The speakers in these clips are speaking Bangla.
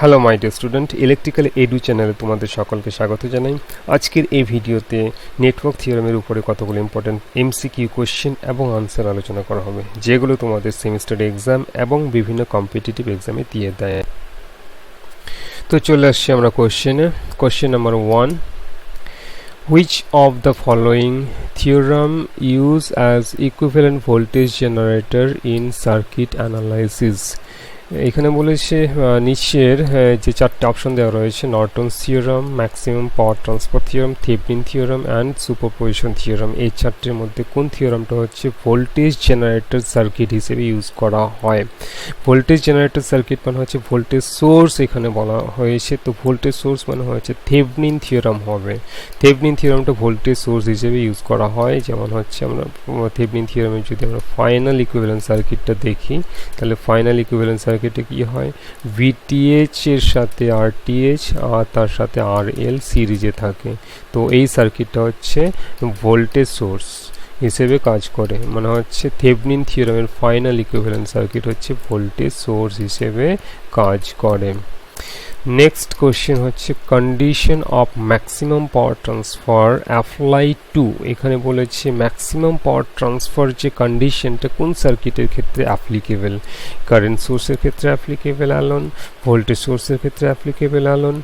Hello my dear student, electrical edu চ্যানেলে তোমাদের সকলকে স্বাগত জানাই। আজকের এই ভিডিওতে নেটওয়ার্ক থিওরামের উপরে কতগুলো ইম্পর্টেন্ট এমসিকিউ কোশ্চেন এবং আনসার আলোচনা করা হবে, যেগুলো তোমাদের সেমিস্টার এক্সাম এবং বিভিন্ন কম্পিটিটিভ এক্সামে দিয়ে দেয়। তো চলে আসছি আমরা question number 1, which of the following theorem use as equivalent voltage generator in circuit analysis? এখানে বলেছে নিচের যে চারটি অপশন দেওয়া রয়েছে, Norton's theorem, maximum power transfer theorem, Thevenin theorem and superposition theorem, এই চারটির মধ্যে কোন থিওরামটা হচ্ছে ভোল্টেজ জেনারেটর সার্কিট হিসেবে ইউজ করা হয়? ভোল্টেজ জেনারেটর সার্কিট মানে হচ্ছে ভোল্টেজ সোর্স এখানে বলা হয়েছে, তো ভোল্টেজ সোর্স মানে হচ্ছে থেভেনিন থিওরাম হবে। থেভেনিন থিওরামটা ভোল্টেজ সোর্স হিসেবে ইউজ করা হয়। যেমন হচ্ছে আমরা থেভেনিন থিওরামের যদি আমরা ফাইনাল ইকুইভ্যালেন্ট সার্কিটটা দেখি, তাহলে ফাইনাল ইকুইভ্যালেন্ট সার্কিটে কি হয়, ভিটিএইচ এর সাথে আরটিএইচ আর তার সাথে আরএল সিরিজে থাকে। তো এই সার্কিটটা হচ্ছে ভোল্টেজ সোর্স হিসেবে কাজ করে, মানে হচ্ছে থেভেনিন থিওরামের ফাইনাল ইকুইভ্যালেন্ট সার্কিট হচ্ছে ভোল্টেজ সোর্স হিসেবে কাজ করে। নেক্সট কোশ্চেন হচ্ছে condition of maximum power transfer apply to. এখানে বলেছে ম্যাক্সিমাম পাওয়ার ট্রান্সফার যে কন্ডিশনটা কোন সার্কিটের ক্ষেত্রে অ্যাপ্লিকেবল? কারেন্ট সোর্সের ক্ষেত্রে অ্যাপ্লিকেবল অ্যালোন, ভোল্টেজ সোর্সের ক্ষেত্রে applicable alone,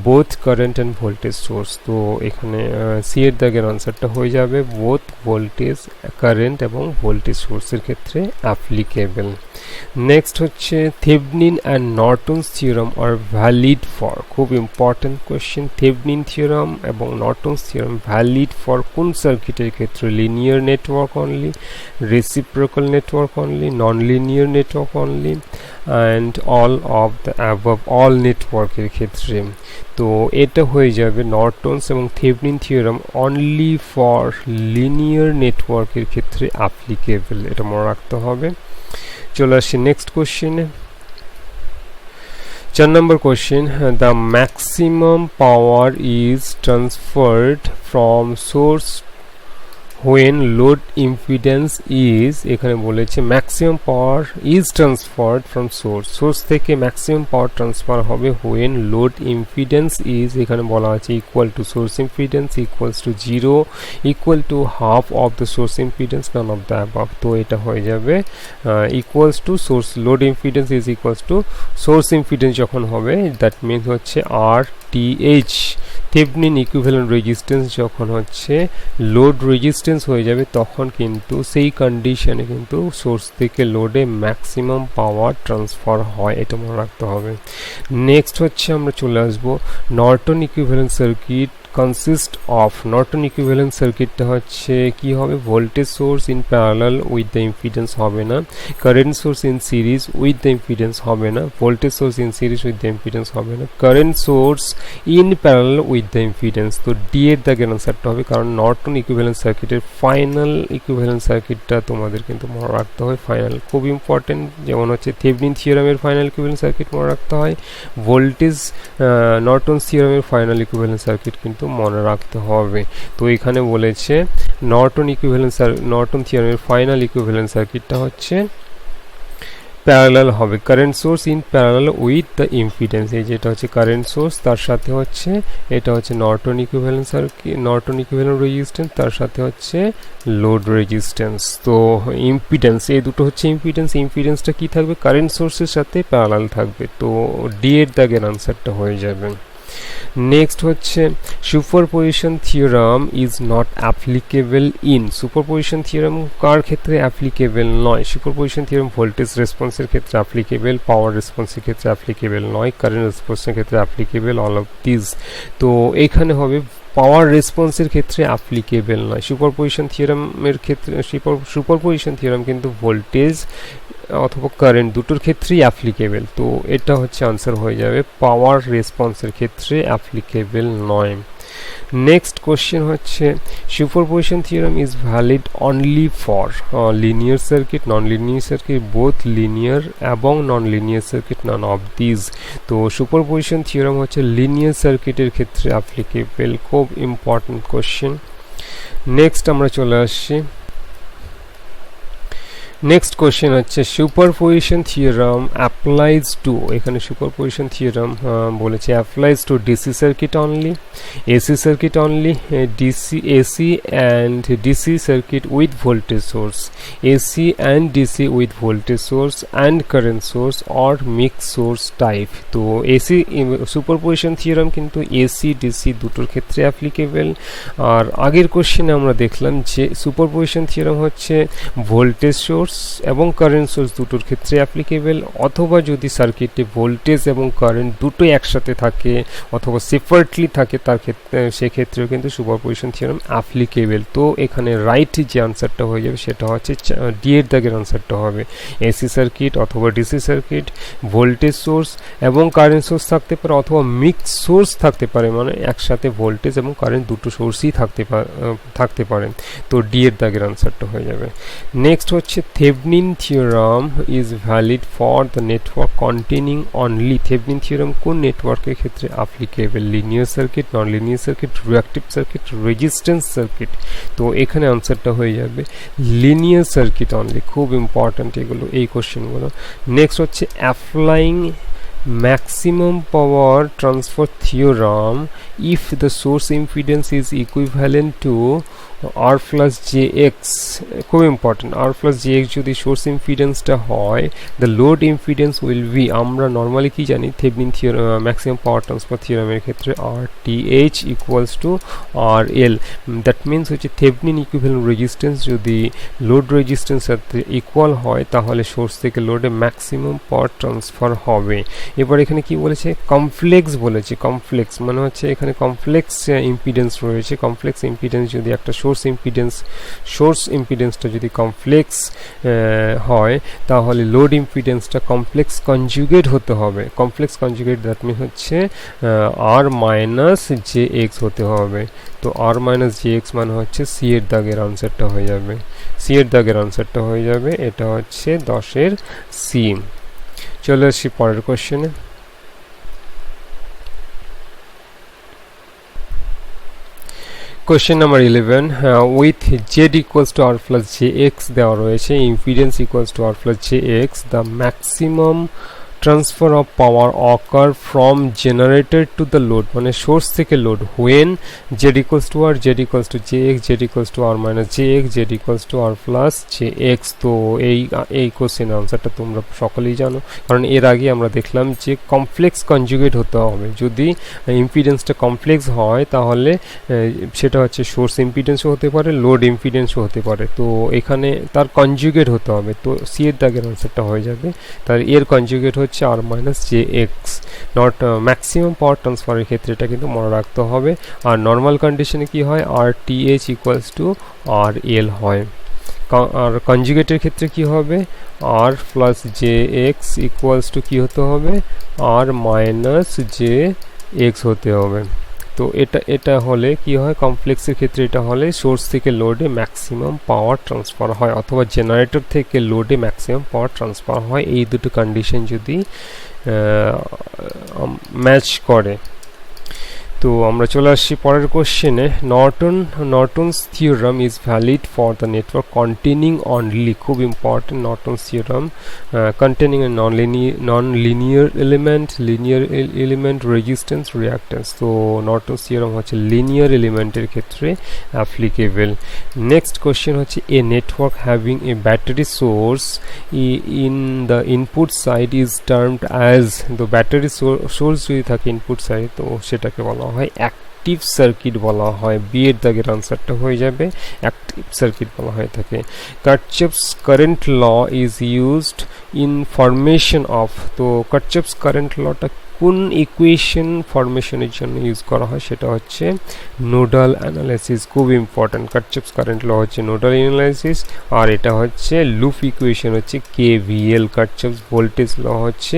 both current and voltage source. তো এখানে সি এর দাগের আনসারটা হয়ে যাবে বোথ ভোল্টেজ কারেন্ট এবং ভোল্টেজ সোর্সের ক্ষেত্রে অ্যাপ্লিকেবল। নেক্সট হচ্ছে Thevenin and Norton's theorem are valid for, খুব ইম্পর্টেন্ট কোয়েশ্চেন। থেভেনিন থিওরাম এবং নর্টনস থিওরাম ভ্যালিড ফর কোন সার্কিটের ক্ষেত্রে? Linear network only, reciprocal network only, non linear network only and all of the above, all নেটওয়ার্কের ক্ষেত্রে। তো এটা হয়ে যাবে নর্টনস এবং Thevenin theorem only for linear নেটওয়ার্কের ক্ষেত্রে অ্যাপ্লিকেবল, এটা মনে রাখতে হবে। চলে আসছি নেক্সট কোশ্চেনে। 4 নম্বর question, the maximum power is transferred from source when load impedance is, এখানে বলেছে maximum power is transferred from source থেকে ম্যাক্সিমাম পাওয়ার ট্রান্সফার হবে when load impedance is, এখানে বলা আছে equal to source impedance, equals to 0, equal to half of the source impedance, none of the above. তো এটা হয়ে যাবে equals to source load impedance is equals to source impedance যখন হবে, দ্যাট মিনস হচ্ছে আর টিএইচ। থেভেনিন ইকুইভ্যালেন্ট রেজিস্ট্যান্স যখন হচ্ছে লোড রেজিস্ট্যান্স হয়ে যাবে, তখন কিন্তু সেই কন্ডিশনে কিন্তু সোর্স থেকে লোডে ম্যাক্সিমাম পাওয়ার ট্রান্সফার হয়, এটা মনে রাখতে হবে। নেক্সট হচ্ছে আমরা চলে আসবো Norton equivalent circuit consist of. Norton equivalent সার্কিটটা হচ্ছে কি হবে, voltage source in parallel with the impedance হবে না, current source in series with the impedance হবে না, voltage source in series with the impedance হবে না, current source in parallel with the impedance. তো ডি এর দাগের আনসারটা হবে, কারণ নর্টন ইকুইভ্যালেন্ট সার্কিটের ফাইনাল ইকুইভ্যালেন্ট সার্কিটটা তোমাদের কিন্তু মনে রাখতে হয়, ফাইনাল খুব ইম্পর্টেন্ট। যেমন হচ্ছে থেভেনিন থিওরামের ফাইনাল ইকুইভ্যালেন্ট সার্কিট মনে রাখতে হয়, ভোল্টেজ নর্টনস থিওরামের ফাইনাল ইকুইভ্যালেন্ট সার্কিট কিন্তু মনে রাখতে হবে। তো এখানে বলেছে নর্টন থিওরামের ফাইনাল ইকুইভ্যালেন্ট সার্কিটটা হচ্ছে প্যারালাল হবে, current source in parallel with the impedance. এই যেটা হচ্ছে কারেন্ট সোর্স, তার সাথে হচ্ছে এটা হচ্ছে Norton equivalent circuit, Norton equivalent resistance, তার সাথে হচ্ছে লোড রেজিস্ট্যান্স। তো ইম্পিডেন্স, এই দুটো হচ্ছে ইম্পিডেন্স। ইম্পিডেন্সটা কি থাকবে, কারেন্ট সোর্সের সাথে প্যারালাল থাকবে। তো ডি এর দাগের আনসারটা হয়ে যাবে। নেক্সট হচ্ছে superposition theorem is not applicable in. Superposition theorem কার ক্ষেত্রে অ্যাপ্লিকেবল নয়? সুপারপজিশন থিওরাম ভোল্টেজ রেসপন্সের ক্ষেত্রে অ্যাপ্লিকেবল, পাওয়ার রেসপন্সের ক্ষেত্রে অ্যাপ্লিকেবল নয়, কারেন্ট রেসপন্সের ক্ষেত্রে অ্যাপ্লিকেবল, অল অফ দিস। তো এখানে হবে পাওয়ার রেসপন্সের ক্ষেত্রে অ্যাপ্লিকেবল নয়। সুপারপজিশন থিওরামের ক্ষেত্রে সুপারপজিশন থিওরাম কিন্তু ভোল্টেজ অথবা কারেন্ট দুটোর ক্ষেত্রেই অ্যাপ্লিকেবল। তো এটা হচ্ছে আনসার হয়ে যাবে পাওয়ার রেসপন্সের ক্ষেত্রে অ্যাপ্লিকেবল নয়। নেক্সট কোশ্চেন হচ্ছে superposition theorem is valid only for linear circuit, non linear circuit, both linear এবং non linear circuit, none of this. তো সুপারপজিশন থিওরাম হচ্ছে লিনিয়ার সার্কিটের ক্ষেত্রে অ্যাপ্লিকেবল, খুব ইম্পর্টেন্ট কোশ্চেন। নেক্সট আমরা চলে আসছি নেক্সট কোশ্চেন হচ্ছে সুপারপজিশন থিওরাম অ্যাপ্লাইজ টু, এখানে সুপারপজিশন থিওরাম বলেছে applies to DC circuit only, AC circuit only, DC AC and DC circuit with voltage source, AC and DC with voltage source and current source or mix source type. তো এসি সুপারপজিশন থিওরাম কিন্তু এসি ডিসি দুটোর ক্ষেত্রে অ্যাপ্লিকেবল। আর আগের কোশ্চেনে আমরা দেখলাম যে সুপারপজিশন থিওরাম হচ্ছে ভোল্টেজ সোর্স এবং কারেন্ট সোর্স দুটোর ক্ষেত্রে অ্যাপ্লিকেবল, অথবা যদি সার্কিটে ভোল্টেজ এবং কারেন্ট দুটোই একসাথে থাকে অথবা সেপারেটলি থাকে তার ক্ষেত্রে সেক্ষেত্রেও কিন্তু সুপারপজিশন থিওরাম অ্যাপ্লিকেবল। তো এখানে রাইট যে আনসারটা হয়ে যাবে সেটা হচ্ছে ডি এর দাগের আনসারটা হবে এসি সার্কিট অথবা ডিসি সার্কিট, ভোল্টেজ সোর্স এবং কারেন্ট সোর্স থাকতে পারে অথবা মিক্স সোর্স থাকতে পারে, মানে একসাথে ভোল্টেজ এবং কারেন্ট দুটো সোর্সই থাকতে পারে। তো ডি এর দাগের আনসারটা হয়ে যাবে। নেক্সট হচ্ছে Thevenin theorem is valid for the network containing only, Thevenin theorem কোন নেটওয়ার্কের ক্ষেত্রে applicable, linear circuit, non linear circuit, reactive circuit, resistance circuit. তো এখানে আনসারটা হয়ে যাবে লিনিয়ার সার্কিট অনলি। খুব ইম্পর্ট্যান্ট এগুলো, এই কোশ্চেনগুলো। নেক্সট হচ্ছে applying maximum power transfer theorem if the source impedance is equivalent to R plus jx, খুব ইম্পর্টেন্ট, R plus jx যদি সোর্স ইম্পিডেন্সটা হয় the load impedance will be, আমরা নর্মালি কি জানি Thevenin theorem maximum power transfer থিওরামের ক্ষেত্রে RTh equals to RL, that means হচ্ছে থেভনিন ইকুইভ্যালেন্ট রেজিস্ট্যান্স যদি লোড রেজিস্ট্যান্স সাথে ইকুয়াল হয় তাহলে সোর্স থেকে লোডে ম্যাক্সিমাম পাওয়ার ট্রান্সফার হবে। এবার এখানে কি বলেছে, কমপ্লেক্স বলেছে, কমপ্লেক্স মানে হচ্ছে এখানে কমপ্লেক্স ইম্পিডেন্স রয়েছে। কমপ্লেক্স ইম্পিডেন্স যদি একটা সোর্স ইম্পিডেন্সটা যদি কমপ্লেক্স হয় তাহলে লোড ইম্পিডেন্সটা কমপ্লেক্স কনজুগেট হতে হবে। কমপ্লেক্স কনজুগেট দ্যাট মিন হচ্ছে আর মাইনাস জে এক্স হতে হবে। তো আর মাইনাস জে এক্স মানে হচ্ছে সি এর দাগের আনসারটা হয়ে যাবে, সি এর দাগের আনসারটা হয়ে যাবে, এটা হচ্ছে 10-এর সি। চলে আসি পরের কোশ্চেনে। Question number 11, with z equals to r plus jx দেওয়া রয়েছে, impedance equals to r plus jx, the maximum transfer of power occur from generator to the load, মানে সোর্স থেকে load when z equals to r, z equals to jx, z equals to r minus jx, z equals to r plus jx। তো এই কোশ্চেনের আনসারটা তোমরা সকলেই জানো, কারণ এর আগে আমরা দেখলাম যে কমপ্লেক্স কনজুগেট হতে হবে। যদি ইম্পিডেন্সটা কমপ্লেক্স হয় তাহলে সেটা হচ্ছে সোর্স ইম্পিডেন্সও হতে পারে, লোড ইম্পিডেন্সও হতে পারে। তো এখানে তার কনজুগেট হতে হবে, তো সি এর দাগের আনসারটা হয়ে যাবে। তার এর কনজুগেট হচ্ছে R minus J X. Not maximum power ট্রান্সফারের ক্ষেত্রে এটা কিন্তু মনে রাখতে হবে। আর নর্মাল কন্ডিশনে কি হয়, R TH equals to R L হয়। আর কনজুগেটের ক্ষেত্রে কি হবে, R plus J X equals to কী হতে হবে, আর মাইনাস জে এক্স হতে হবে। তো এটা হলে কি হয়, কমপ্লেক্সের ক্ষেত্রে এটা হলে সোর্স থেকে লোডে ম্যাক্সিমাম পাওয়ার ট্রান্সফার হয় অথবা জেনারেটর থেকে লোডে ম্যাক্সিমাম পাওয়ার ট্রান্সফার হয়, এই দুটো কন্ডিশন যদি ম্যাচ করে। তো আমরা চলে আসছি পরের কোশ্চেনে। Norton's theorem is valid for the network containing only, খুব important, Norton's theorem containing a non linear element resistance reactance. তো নর্টনস থিওরাম হচ্ছে লিনিয়ার এলিমেন্টের ক্ষেত্রে অ্যাপ্লিকেবল। নেক্সট কোশ্চেন হচ্ছে a network having a battery source in the input side is termed as, তো ব্যাটারি সোর্স যদি থাকে ইনপুট সাইড তো সেটাকে বলা হয় অ্যাক্টিভ সার্কিট বলা হয়। বি এর দাগের আনসারটা হয়ে যাবে অ্যাক্টিভ সার্কিট বলা হয়ে থাকে। Kirchhoff's current law is used in formation of, তো কারচফস কারেন্ট লটা কোন ইকুয়েশন ফরমেশনের জন্য ইউজ করা হয়, সেটা হচ্ছে নোডাল অ্যানালাইসিস। খুব ইম্পর্ট্যান্ট, কারচফস কারেন্ট ল হচ্ছে নোডাল অ্যানালাইসিস, আর এটা হচ্ছে লুপ ইকুয়েশন হচ্ছে কেভিএল। কারচফস ভোল্টেজ ল হচ্ছে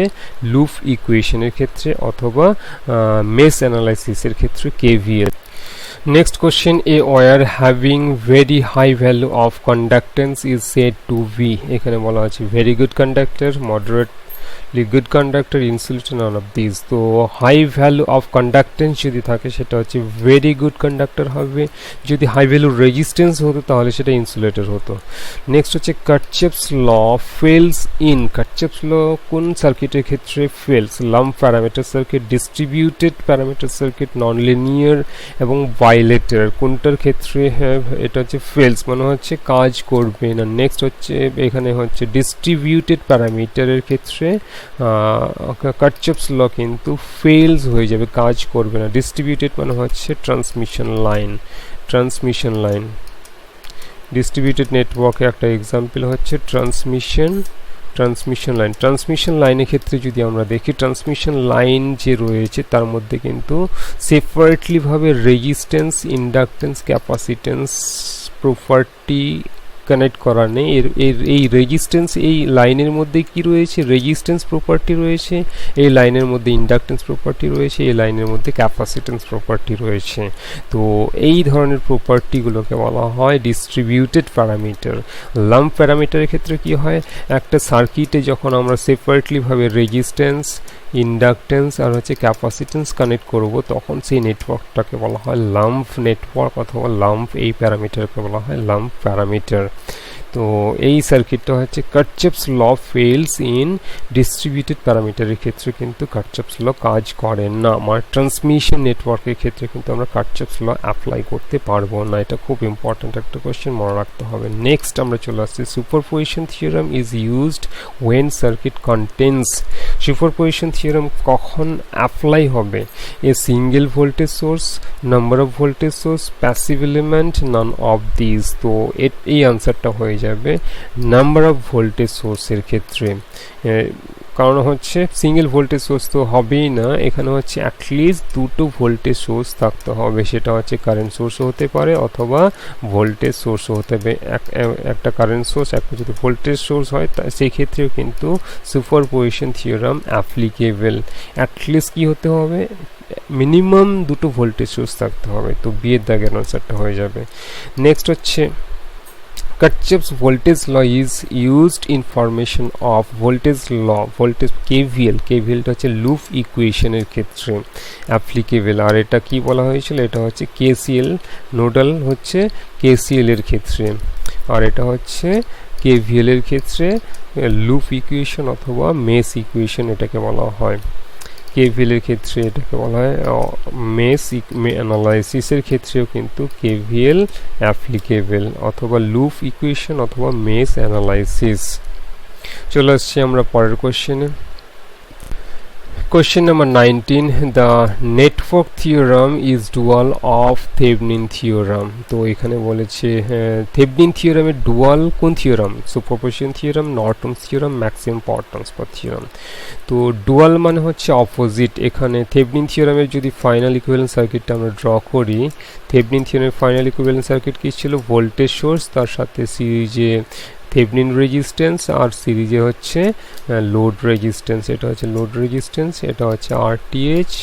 লুপ ইকুয়েশনের ক্ষেত্রে অথবা মেশ অ্যানালাইসিসের ক্ষেত্রে KVL. Next question, a wire having very high value of conductance is said to be, এখানে বলা আছে very good conductor, moderate good conductor, insulator, naan of this. তো হাই ভ্যালু অফ কন্ডাক্টেন্স যদি থাকে সেটা হচ্ছে ভেরি গুড কন্ডাক্টর হবে, যদি হাই ভ্যালু রেজিস্ট্যান্স হতো তাহলে সেটা ইনসুলেটর হতো। নেক্সট হচ্ছে কারচেফস ল ফেলস ইন। কারচেফস ল কোন সার্কিটের ক্ষেত্রে fails? Lumped parameter circuit, distributed parameter circuit, non linear এবং বাইলেটার, কোনটার ক্ষেত্রে এটা হচ্ছে ফেলস মানে হচ্ছে কাজ করবে না। নেক্সট হচ্ছে এখানে হচ্ছে ডিস্ট্রিবিউটেড প্যারামিটারের ক্ষেত্রে কারচেফস ল কিন্তু ফেলস হয়ে যাবে, কাজ করবে না। ডিস্ট্রিবিউটেড মানে হচ্ছে transmission line, transmission line. Distributed নেটওয়ার্কে একটা এক্সাম্পল হচ্ছে ট্রান্সমিশন লাইন। ট্রান্সমিশন লাইনের ক্ষেত্রে যদি আমরা দেখি, ট্রান্সমিশন লাইন যে রয়েছে তার মধ্যে কিন্তু সেপারেটলি ভাবে resistance, inductance, capacitance property connect করা নেই। এই রেজিস্ট্যান্স, এই লাইনের মধ্যে কি রয়েছে? রেজিস্ট্যান্স প্রপার্টি রয়েছে, এই লাইনের মধ্যে ইন্ডাকটেন্স প্রপার্টি রয়েছে, এই লাইনের মধ্যে ক্যাপাসিটেন্স প্রপার্টি রয়েছে। তো এই ধরনের প্রপার্টিগুলোকে বলা হয় ডিস্ট্রিবিউটেড প্যারামিটার। লাম্প প্যারামিটারের ক্ষেত্রে কি হয়, একটা সার্কিটে যখন আমরা সেপারেটলি ভাবে রেজিস্ট্যান্স, ইন্ডাকটেন্স আর হচ্ছে ক্যাপাসিটেন্স কানেক্ট করব, তখন সেই নেটওয়ার্কটাকে বলা হয় লাম্প নেটওয়ার্ক অথবা লাম্প, এই প্যারামিটারকে বলা হয় লাম্প প্যারামিটার। তো এই সার্কিটটা হচ্ছে কারচেফস ল ফেলস ইন ডিস্ট্রিবিউটেড প্যারামিটারের ক্ষেত্রে কিন্তু কারচেফস ল কাজ করে না। আমার ট্রান্সমিশন নেটওয়ার্কের ক্ষেত্রে কিন্তু আমরা কারচেফস ল অ্যাপ্লাই করতে পারবো না। এটা খুব ইম্পর্ট্যান্ট একটা কোয়েশ্চেন, মনে রাখতে হবে। নেক্সট আমরা চলে আসছি superposition theorem is used when circuit contains. Superposition theorem কখন অ্যাপ্লাই হবে? A single voltage source, number of voltage source, passive element, none of this. তো এই আনসারটা হয়ে যাবে নাম্বার অফ ভোল্টেজ সোর্সের ক্ষেত্রে। কারণ হচ্ছে সিঙ্গেল ভোল্টেজ সোর্স তো হবেই না, এখানে হচ্ছে অ্যাটলিস্ট দুটো ভোল্টেজ সোর্স থাকতে হবে। সেটা হচ্ছে কারেন্ট সোর্সও হতে পারে অথবা ভোল্টেজ সোর্সও হতে হবে। একটা কারেন্ট সোর্স, একটা যদি ভোল্টেজ সোর্স হয় সেই ক্ষেত্রেও কিন্তু সুপারপজিশন থিওরাম অ্যাপ্লিকেবল। অ্যাটলিস্ট কি হতে হবে? মিনিমাম দুটো ভোল্টেজ সোর্স থাকতে হবে। তো বিয়ের দাগের আনসারটা হয়ে যাবে। নেক্সট হচ্ছে Kirchhoff's voltage law is used in formation of voltage law, voltage KVL টা হচ্ছে লুপ ইকুয়েশনের ক্ষেত্রে অ্যাপ্লিকেবল। আর এটা কি বলা হয়েছিল? এটা হচ্ছে KCL, নোডাল হচ্ছে KCL এর ক্ষেত্রে, আর এটা হচ্ছে KVL এর ক্ষেত্রে লুপ ইকুয়েশন অথবা মেশ ইকুয়েশন এটাকে বলা হয়। KVL এর ক্ষেত্রে এটাকে বলা হয় মেশ অ্যানালাইসিসের ক্ষেত্রেও কিন্তু KVL অ্যাপ্লিকেবল, অথবা লুপ ইকুয়েশন অথবা মেশ অ্যানালাইসিস। চলে আসছি আমরা পরের কোশ্চেনে। Question number 19, the network theorem is dual of Thevenin theorem। তো এখানে বলেছে Thevenin theorem এর dual কোন theorem? Superposition theorem, Norton's theorem, maximum power transfer theorem. তো ডুয়াল মানে হচ্ছে অপোজিট। এখানে Thevenin থিওরামের যদি ফাইনাল ইকুইভ্যালেন্ট সার্কিটটা আমরা ড্র করি, Thevenin থিওরামের ফাইনাল ইকুইভ্যালেন্ট সার্কিট কি ছিল? ভোল্টেজ সোর্স, তার সাথে সিরিজে Thevenin রেজিস্ট্যান্স, আর সিরিজে হচ্ছে লোড রেজিস্ট্যান্স। এটা হচ্ছে লোড রেজিস্ট্যান্স, এটা হচ্ছে RTH,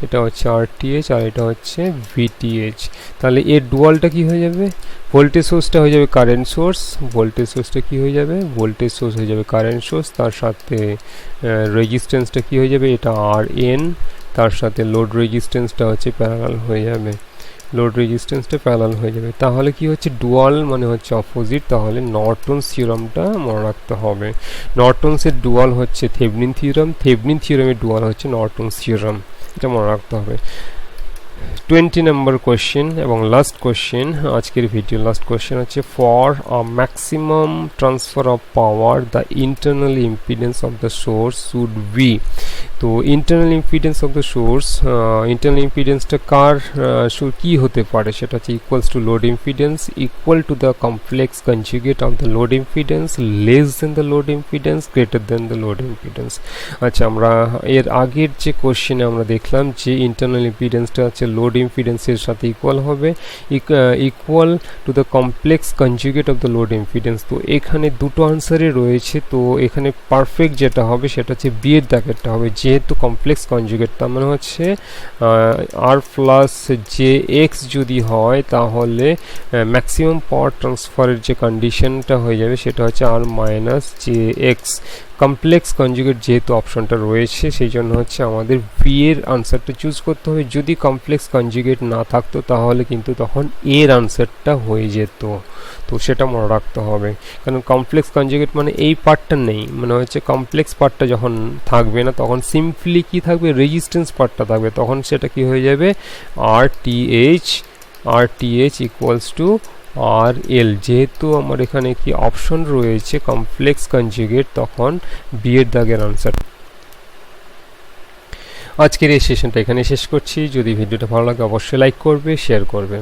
এটা হচ্ছে RTH, আর এটা হচ্ছে VTH। তাহলে এর ডুয়ালটা কি হয়ে যাবে? ভোল্টেজ সোর্সটা হয়ে যাবে কারেন্ট সোর্স, ভোল্টেজ সোর্সটা কি হয়ে যাবে? ভোল্টেজ সোর্স হয়ে যাবে কারেন্ট সোর্স, তার সাথে রেজিস্ট্যান্সটা কি হয়ে যাবে? এটা RN, তার সাথে লোড রেজিস্ট্যান্সটা হচ্ছে প্যারালাল হয়ে যাবে, লোড রেজিস্ট্যান্সটা প্যারালাল হয়ে যাবে। তাহলে কি হচ্ছে? ডুয়াল মানে হচ্ছে অপোজিট। তাহলে নর্টনস থিওরামটা মনে রাখতে হবে। নর্টনসের ডুয়াল হচ্ছে Thevenin থিওরাম, Thevenin থিওরামের ডুয়াল হচ্ছে নর্টনস থিওরাম, এটা মনে রাখতে হবে। 20 নম্বর কোশ্চেন এবং লাস্ট কোশ্চেন আজকের ভিডিও, লাস্ট কোশ্চেন হচ্ছে for a maximum transfer of power the internal impedance of the source should be. তো internal impedance of the source, internal ইম্পিডেন্সটা কার কি হতে পারে? সেটা হচ্ছে equals to load impedance, equal to the complex conjugate of the load impedance, less than the load impedance, greater than the load impedance. আচ্ছা, আমরা এর আগের যে কোশ্চেনে আমরা দেখলাম যে ইন্টারনাল ইম্পিডেন্সটা হচ্ছে লোড ইম্পিডেন্সের সাথে ইকুয়াল হবে, equal to the complex conjugate of the load impedance. তো এখানে দুটো আনসারই রয়েছে। তো এখানে পারফেক্ট যেটা হবে সেটা হচ্ছে বি এর দাগেরটা হবে, যেহেতু কমপ্লেক্স কনজুগেট, তার মানে হচ্ছে আর প্লাস জে এক্স যদি হয় তাহলে ম্যাক্সিমাম পাওয়ার ট্রান্সফারের যে কন্ডিশনটা হয়ে যাবে সেটা হচ্ছে R minus J X. Complex conjugate যেহেতু অপশনটা রয়েছে সেই জন্য হচ্ছে আমাদের বি এর আনসারটা চুজ করতে হবে। যদি কমপ্লেক্স কনজুগেট না থাকতো তাহলে কিন্তু তখন এর আনসারটা হয়ে যেত, তো সেটা মনে রাখতে হবে। কারণ কমপ্লেক্স কনজুগেট মানে এই পার্টটা নেই, মানে হচ্ছে কমপ্লেক্স পার্টটা যখন থাকবে না তখন সিম্পলি কি থাকবে, রেজিস্ট্যান্স পার্টটা থাকবে, তখন সেটা কি হয়ে যাবে, RTH ইকুয়ালস টু RL। যেহেতু আমার এখানে কি অপশন রয়েছে কমপ্লেক্স কনজুগেট, তখন বি এর দাগের আনসার। আজকের এই সেশনটা এখানে শেষ করছি। যদি ভিডিওটা ভালো লাগে অবশ্যই লাইক করবে, শেয়ার করবে।